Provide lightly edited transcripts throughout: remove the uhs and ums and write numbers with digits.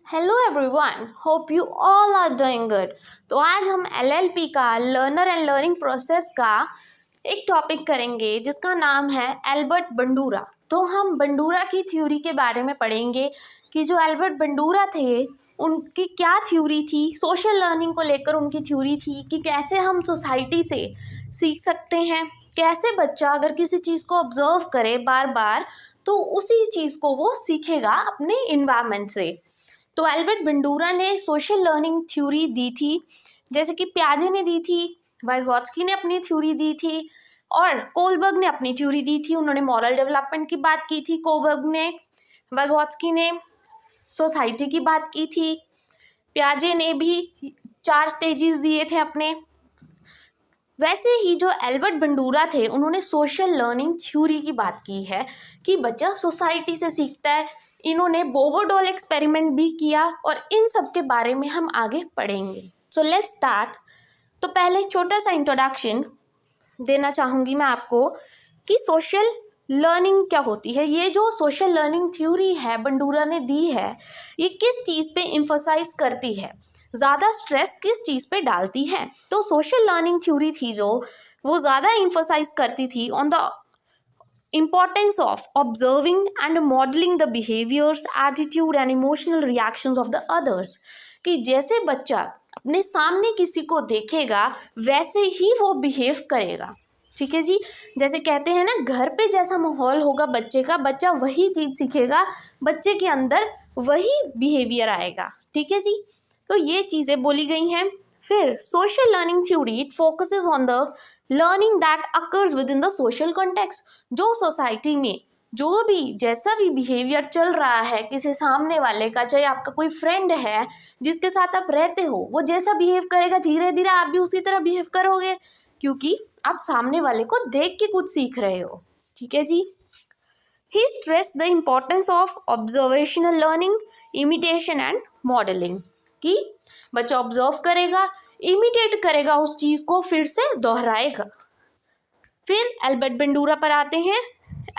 Hello everyone, hope you all are doing good. तो आज हम एलएलपी का लर्नर एंड लर्निंग प्रोसेस का एक टॉपिक करेंगे जिसका नाम है एल्बर्ट बंडूरा। तो हम बंडूरा की थ्योरी के बारे में पढ़ेंगे कि जो एल्बर्ट बंडूरा थे उनकी क्या थ्योरी थी, सोशल लर्निंग को लेकर उनकी थ्योरी थी कि कैसे हम सोसाइटी से सीख सकते हैं, कैसे बच्चा अगर किसी चीज़ को ऑब्जर्व करे बार बार तो उसी चीज़ को वो सीखेगा अपने इन्वायरमेंट से। तो एल्बर्ट बंडूरा ने सोशल लर्निंग थ्योरी दी थी, जैसे कि पियाजे ने दी थी, वाइगोत्स्की ने अपनी थ्योरी दी थी और कोलबर्ग ने अपनी थ्योरी दी थी। उन्होंने मॉरल डेवलपमेंट की बात की थी कोलबर्ग ने, वाइगोत्स्की ने सोसाइटी की बात की थी, पियाजे ने भी 4 स्टेजेस दिए थे अपने। वैसे ही जो एल्बर्ट बंडूरा थे उन्होंने सोशल लर्निंग थ्योरी की बात की है कि बच्चा सोसाइटी से सीखता है। इन्होंने बोबोडॉल एक्सपेरिमेंट भी किया और इन सब के बारे में हम आगे पढ़ेंगे। So let's start. तो पहले छोटा सा इंट्रोडक्शन देना चाहूँगी मैं आपको कि सोशल लर्निंग क्या होती है। ये जो सोशल लर्निंग थ्योरी है बंडूरा ने दी है, ये किस चीज़ पे एम्फसाइज करती है, ज़्यादा स्ट्रेस किस चीज़ पे डालती है। तो सोशल लर्निंग थ्योरी थी जो वो ज़्यादा एम्फसाइज करती थी on the importance of observing and modeling the behaviors, attitude and emotional reactions of the others। कि जैसे बच्चा अपने सामने किसी को देखेगा वैसे ही वो बिहेव करेगा। ठीक है जी, जैसे कहते हैं ना, घर पे जैसा माहौल होगा बच्चे का, बच्चा वही चीज़ सीखेगा, बच्चे के अंदर वही बिहेवियर आएगा। ठीक है जी, तो ये चीज़ें बोली गई हैं। फिर social learning theory it focuses on the learning that occurs with in the social context. जो सोसाइटी में जो भी जैसा भी बिहेवियर चल रहा है किसी सामने वाले का, चाहे आपका कोई फ्रेंड है जिसके साथ आप रहते हो, वो जैसा बिहेव करेगा धीरे धीरे आप भी उसी तरह बिहेव करोगे, क्योंकि आप सामने वाले को देख के कुछ सीख रहे हो। ठीक है जी। He stress the importance of observational learning, imitation and modelling. कि बच्चा ऑब्जर्व करेगा, इमिटेट करेगा उस चीज़ को, फिर से दोहराएगा। फिर एल्बर्ट बंडूरा पर आते हैं।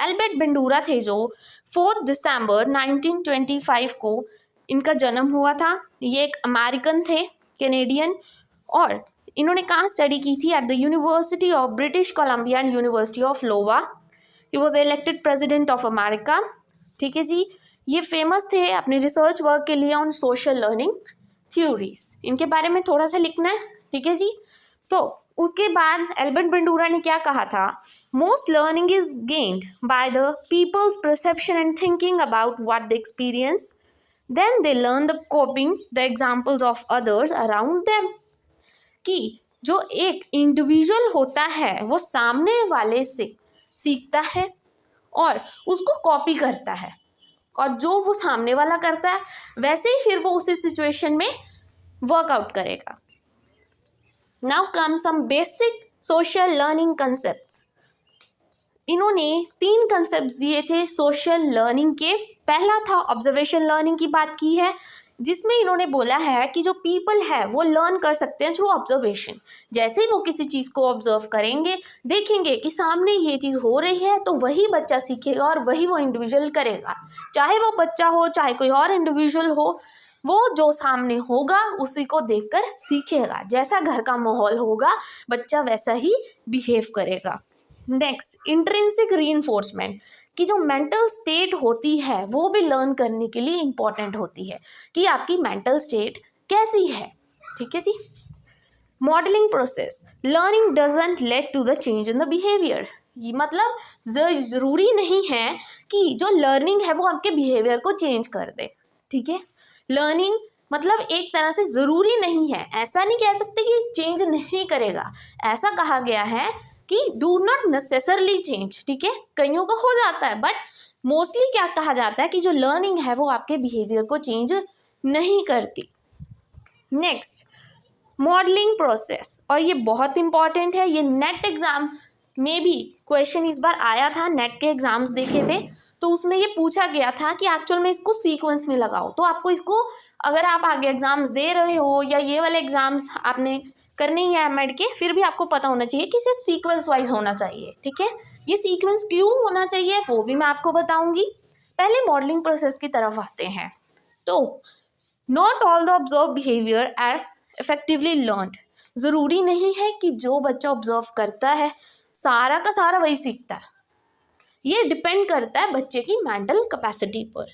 एल्बर्ट बंडूरा थे जो 4 दिसंबर 1925 को इनका जन्म हुआ था। ये एक अमेरिकन थे, कैनेडियन, और इन्होंने कहाँ स्टडी की थी? At the university of British Columbia and university of Iowa. He was elected president of America. ठीक है जी, ये फेमस थे अपने रिसर्च वर्क के लिए ऑन सोशल लर्निंग थ्योरीज। इनके बारे में थोड़ा सा लिखना है। ठीक है जी, तो उसके बाद एल्बर्ट बंडूरा ने क्या कहा था? Most learning is gained by the people's perception and thinking about what they experience, then they learn the copying the examples of others around them. कि जो एक इंडिविजुअल होता है वो सामने वाले से सीखता है और उसको कॉपी करता है, और जो वो सामने वाला करता है वैसे ही फिर वो उसी सिचुएशन में वर्कआउट करेगा। Now come some basic social learning concepts. इन्होंने 3 कंसेप्ट्स दिए थे सोशल लर्निंग के। पहला था ऑब्जर्वेशन लर्निंग की बात की है, जिसमें इन्होंने बोला है कि जो पीपल है वो लर्न कर सकते हैं थ्रू ऑब्जर्वेशन। जैसे ही वो किसी चीज़ को ऑब्जर्व करेंगे, देखेंगे कि सामने ये चीज़ हो रही है, तो वही बच्चा सीखेगा और वही वो इंडिविजुअल करेगा। चाहे वो बच्चा हो चाहे कोई और इंडिविजुअल हो, वो जो सामने होगा उसी को देखकर सीखेगा। जैसा घर का माहौल होगा बच्चा वैसा ही बिहेव करेगा। Next, intrinsic reinforcement. कि जो मेंटल स्टेट होती है वो भी लर्न करने के लिए इम्पॉर्टेंट होती है कि आपकी मेंटल स्टेट कैसी है। ठीक है जी। Modelling process, learning doesn't lead to the change in the behaviour. मतलब ज़रूरी नहीं है कि जो लर्निंग है वो आपके बिहेवियर को चेंज कर दे। ठीक है, लर्निंग मतलब एक तरह से ज़रूरी नहीं है, ऐसा नहीं कह सकते कि चेंज नहीं करेगा। ऐसा कहा गया है कि डू नॉट नेसेसरली चेंज। ठीक है, कईयों का हो जाता है, बट मोस्टली क्या कहा जाता है कि जो लर्निंग है वो आपके बिहेवियर को चेंज नहीं करती। नेक्स्ट, मॉडलिंग प्रोसेस, और ये बहुत इंपॉर्टेंट है। ये नेट एग्ज़ाम में भी क्वेश्चन इस बार आया था, नेट के एग्ज़ाम्स देखे थे तो उसमें ये पूछा गया था कि एक्चुअल में इसको सीक्वेंस में लगाओ। तो आपको इसको, अगर आप आगे एग्ज़ाम्स दे रहे हो या ये वाले एग्ज़ाम्स आपने करने ही है एमएड के, फिर भी आपको पता होना चाहिए कि इसे सीक्वेंस वाइज होना चाहिए। ठीक है, ये सीक्वेंस क्यों होना चाहिए वो भी मैं आपको बताऊंगी। पहले मॉडलिंग प्रोसेस की तरफ आते हैं। तो not all the observe behaviour are effectively learned. ज़रूरी नहीं है कि जो बच्चा ऑब्जर्व करता है सारा का सारा वही सीखता है। ये डिपेंड करता है बच्चे की मेंटल कैपेसिटी पर।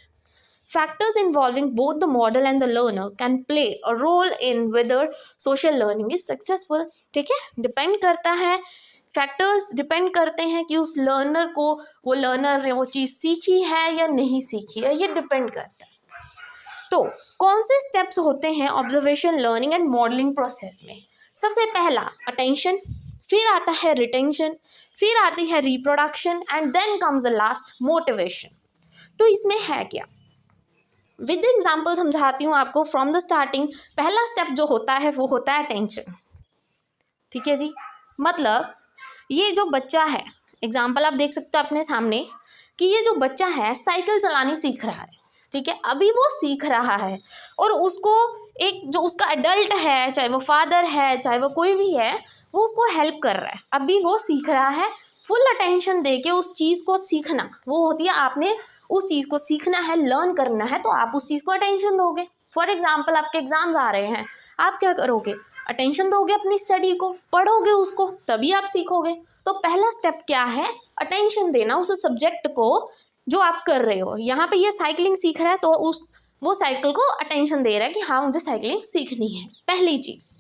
Factors involving both the model and the learner can play a role in whether social learning is successful. ठीक है, डिपेंड करता है, फैक्टर्स डिपेंड करते हैं कि उस लर्नर को, वो लर्नर ने वो चीज़ सीखी है या नहीं सीखी है, ये डिपेंड करता है। तो कौन से स्टेप्स होते हैं observation, learning and modelling process में? सबसे पहला अटेंशन, फिर आता है रिटेंशन, फिर आती है reproduction and then comes the last motivation. तो इसमें है क्या, विद एग्जाम्पल समझाती हूँ आपको फ्रॉम द स्टार्टिंग। पहला स्टेप जो होता है वो होता है अटेंशन। ठीक है जी, मतलब ये जो बच्चा है, एग्जाम्पल आप देख सकते हो अपने सामने कि ये जो बच्चा है साइकिल चलानी सीख रहा है। ठीक है, अभी वो सीख रहा है और उसको एक जो उसका एडल्ट है, चाहे वो फादर है चाहे वो कोई भी है, वो उसको हेल्प कर रहा है। अभी वो सीख रहा है, फुल अटेंशन दे के उस चीज़ को सीखना वो होती है, आपने उस चीज़ को सीखना है, लर्न करना है, तो आप उस चीज़ को अटेंशन दोगे। फॉर एग्जाम्पल आपके एग्जाम्स आ रहे हैं, आप क्या करोगे, अटेंशन दोगे अपनी स्टडी को, पढ़ोगे उसको, तभी आप सीखोगे। तो पहला स्टेप क्या है, अटेंशन देना उस सब्जेक्ट को जो आप कर रहे हो। यहाँ पे ये साइकिलिंग सीख रहा है तो वो साइकिल को अटेंशन दे रहा है कि हाँ मुझे साइकिलिंग सीखनी है, पहली चीज़।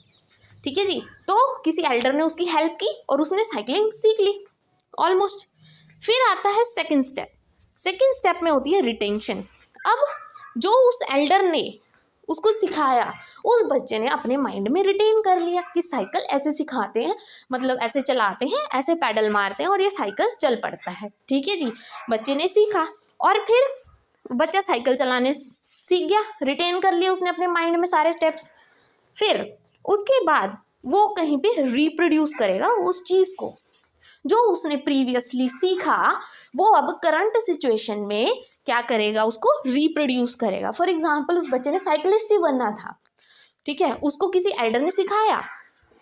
ठीक है जी, तो किसी एल्डर ने उसकी हेल्प की और उसने साइकिलिंग सीख ली ऑलमोस्ट। फिर आता है सेकंड स्टेप। सेकंड स्टेप में होती है रिटेंशन। अब जो उस एल्डर ने उसको सिखाया, उस बच्चे ने अपने माइंड में रिटेन कर लिया कि साइकिल ऐसे सिखाते हैं, मतलब ऐसे चलाते हैं, ऐसे पैडल मारते हैं और ये साइकिल चल पड़ता है। ठीक है जी, बच्चे ने सीखा और फिर बच्चा साइकिल चलाने सीख गया, रिटेन कर लिया उसने अपने माइंड में सारे स्टेप्स। फिर उसके बाद वो कहीं पे रिप्रोड्यूस करेगा उस चीज़ को जो उसने प्रीवियसली सीखा, वो अब करंट सिचुएशन में क्या करेगा, उसको रिप्रोड्यूस करेगा। फॉर एग्जांपल उस बच्चे ने साइकिलिस्ट ही बनना था, ठीक है, उसको किसी एल्डर ने सिखाया,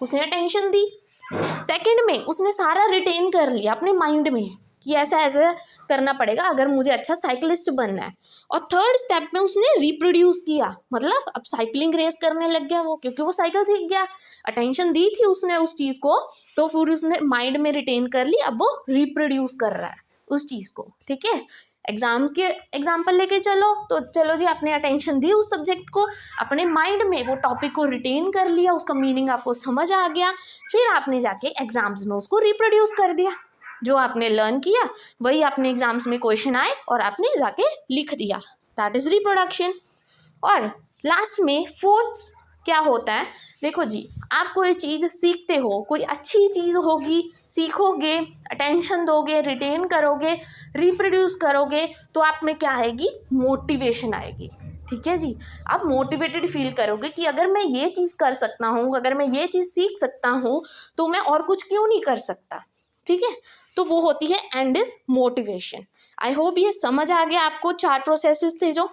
उसने अटेंशन दी। सेकंड में उसने सारा रिटेन कर लिया अपने माइंड में कि ऐसा ऐसा करना पड़ेगा अगर मुझे अच्छा साइकिलिस्ट बनना है। और थर्ड स्टेप में उसने रिप्रोड्यूस किया, मतलब अब साइकिलिंग रेस करने लग गया वो, क्योंकि वो साइकिल सीख गया, अटेंशन दी थी उसने उस चीज़ को, तो फिर उसने माइंड में रिटेन कर ली, अब वो रिप्रोड्यूस कर रहा है उस चीज़ को। ठीक है, एग्जाम्स के एग्जाम्पल लेके चलो तो चलो जी, आपने अटेंशन दी उस सब्जेक्ट को, अपने माइंड में वो टॉपिक को रिटेन कर लिया, उसका मीनिंग आपको समझ आ गया, फिर आपने जाके एग्जाम्स में उसको रिप्रोड्यूस कर दिया। जो आपने लर्न किया वही आपने एग्जाम्स में क्वेश्चन आए और आपने जाके लिख दिया, दैट इज़ रिप्रोडक्शन। और लास्ट में फोर्थ क्या होता है, देखो जी, आप कोई चीज़ सीखते हो, कोई अच्छी चीज़ होगी, सीखोगे, अटेंशन दोगे, रिटेन करोगे, रिप्रोड्यूस करोगे, तो आप में क्या आएगी, मोटिवेशन आएगी। ठीक है जी, आप मोटिवेटेड फील करोगे कि अगर मैं ये चीज़ कर सकता हूँ, अगर मैं ये चीज़ सीख सकता हूँ, तो मैं और कुछ क्यों नहीं कर सकता। ठीक है, तो वो होती है and is motivation. I hope ये समझ आ गया आपको, 4 प्रोसेसेस थे जो,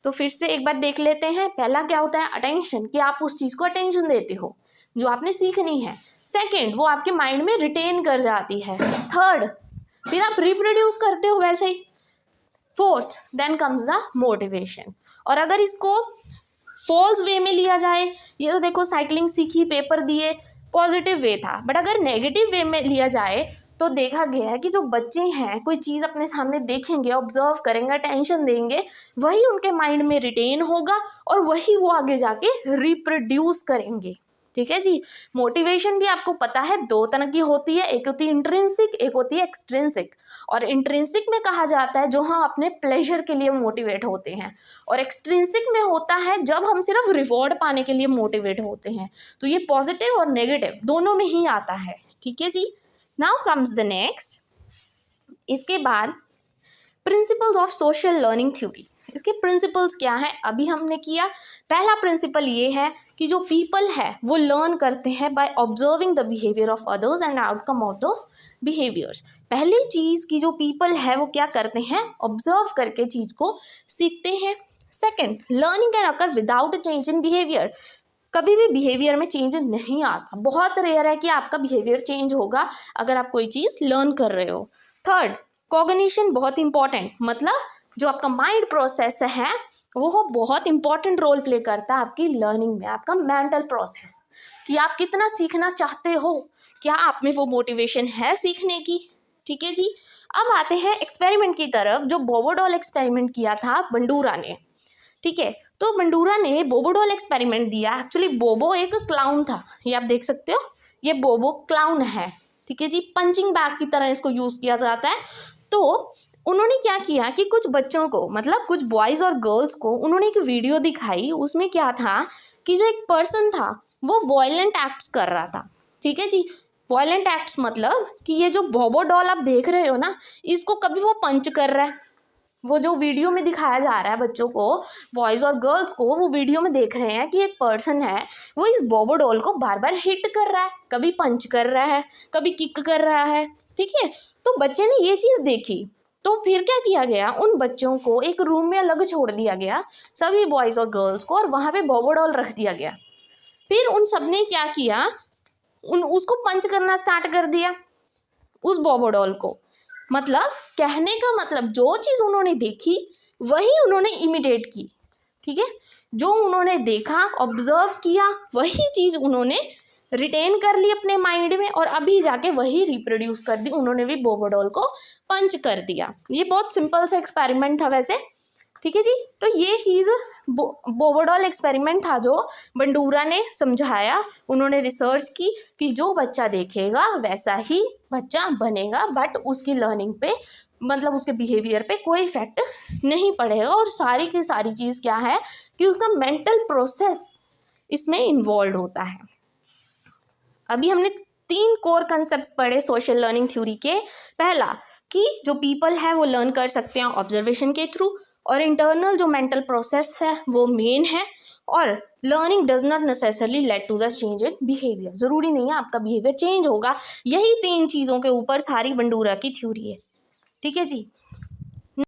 तो फिर से एक बार देख लेते हैं। पहला क्या होता है, अटेंशन, कि आप उस चीज़ को अटेंशन देते हो जो आपने सीखनी है। सेकंड, वो आपके माइंड में रिटेन कर जाती है। थर्ड, फिर आप रिप्रोड्यूस करते हो वैसे ही। Fourth, then comes the motivation. और अगर इसको फॉल्स वे में लिया जाए, ये तो देखो साइकिलिंग सीखी, पेपर दिए, पॉजिटिव वे था, बट अगर नेगेटिव वे में लिया जाए तो देखा गया है कि जो बच्चे हैं कोई चीज़ अपने सामने देखेंगे, ऑब्जर्व करेंगे, अटेंशन देंगे, वही उनके माइंड में रिटेन होगा और वही वो आगे जाके रिप्रोड्यूस करेंगे। ठीक है जी, मोटिवेशन भी आपको पता है 2 तरह की होती है, एक होती है इंट्रिंसिक, एक होती है एक्सट्रिंसिक। और इंट्रिंसिक में कहा जाता है जो हम अपने प्लेजर के लिए मोटिवेट होते हैं, और एक्सट्रिंसिक में होता है जब हम सिर्फ रिवॉर्ड पाने के लिए मोटिवेट होते हैं। तो ये पॉजिटिव और नेगेटिव दोनों में ही आता है। ठीक है जी, नाउ कम्स द नेक्स्ट। इसके बाद principles of social learning theory. इसके प्रिंसिपल्स क्या हैं, अभी हमने किया। पहला प्रिंसिपल ये है कि जो पीपल है वो लर्न करते हैं by observing the behaviour of others and outcome of those behaviours. पहली चीज़ की जो पीपल है वो क्या करते हैं, ऑब्जर्व करके चीज़ को सीखते हैं। Second, learning can occur without a change in behaviour. कभी भी बिहेवियर में चेंज नहीं आता, बहुत रेयर है कि आपका बिहेवियर चेंज होगा अगर आप कोई चीज़ लर्न कर रहे हो। थर्ड, कॉग्निशन बहुत इंपॉर्टेंट, मतलब जो आपका माइंड प्रोसेस है वो बहुत इंपॉर्टेंट रोल प्ले करता है आपकी लर्निंग में, आपका मेंटल प्रोसेस, कि आप कितना सीखना चाहते हो, क्या आप में वो मोटिवेशन है सीखने की। ठीक है जी। अब आते हैं एक्सपेरिमेंट की तरफ, जो बोबो डॉल एक्सपेरिमेंट किया था बंडूरा ने। ठीक है, तो बंडूरा ने बोबो डॉल एक्सपेरिमेंट दिया। एक्चुअली बोबो एक क्लाउन था, ये आप देख सकते हो, ये बोबो क्लाउन है। ठीक है जी, पंचिंग बैग की तरह इसको यूज़ किया जाता है। तो उन्होंने क्या किया कि कुछ बच्चों को, मतलब कुछ बॉयज़ और गर्ल्स को उन्होंने एक वीडियो दिखाई। उसमें क्या था कि जो एक पर्सन था वो वॉयलेंट एक्ट्स कर रहा था। ठीक है जी, वॉयलेंट एक्ट्स मतलब कि ये जो बोबो डॉल आप देख रहे हो ना, इसको कभी वो पंच कर रहा है, वो जो वीडियो में दिखाया जा रहा है बच्चों को, बॉयज़ और गर्ल्स को, वो वीडियो में देख रहे हैं कि एक पर्सन है वो इस बोबो डॉल को बार बार हिट कर रहा है, कभी पंच कर रहा है, कभी किक कर रहा है। ठीक है, तो बच्चे ने ये चीज़ देखी, तो फिर क्या किया गया, उन बच्चों को एक रूम में अलग छोड़ दिया गया, सभी बॉयज़ और गर्ल्स को, और वहाँ पे बोबो डॉल रख दिया गया। फिर उन सब ने क्या किया, उसको पंच करना स्टार्ट कर दिया, उस बोबो डॉल को। मतलब कहने का मतलब, जो चीज़ उन्होंने देखी वही उन्होंने इमिटेट की। ठीक है, जो उन्होंने देखा, ऑब्जर्व किया, वही चीज़ उन्होंने रिटेन कर ली अपने माइंड में, और अभी जाके वही रिप्रोड्यूस कर दी। उन्होंने भी बोबो डॉल को पंच कर दिया। ये बहुत सिंपल सा एक्सपेरिमेंट था वैसे। ठीक है जी, तो ये चीज़ बोबो डॉल एक्सपेरिमेंट था जो बंडूरा ने समझाया। उन्होंने रिसर्च की कि जो बच्चा देखेगा वैसा ही बच्चा बनेगा, बट उसकी लर्निंग पे, मतलब उसके बिहेवियर पे कोई इफेक्ट नहीं पड़ेगा। और सारी की सारी चीज़ क्या है कि उसका मेंटल प्रोसेस इसमें इन्वॉल्व होता है। अभी हमने 3 कोर कंसेप्ट्स पढ़े सोशल लर्निंग थ्योरी के। पहला कि जो पीपल है वो लर्न कर सकते हैं ऑब्जर्वेशन के थ्रू, और इंटरनल जो मेंटल प्रोसेस है वो मेन है, और learning does not necessarily lead to the change in behaviour, ज़रूरी नहीं है आपका बिहेवियर चेंज होगा। यही 3 चीज़ों के ऊपर सारी बंडूरा की थ्योरी है। ठीक है जी।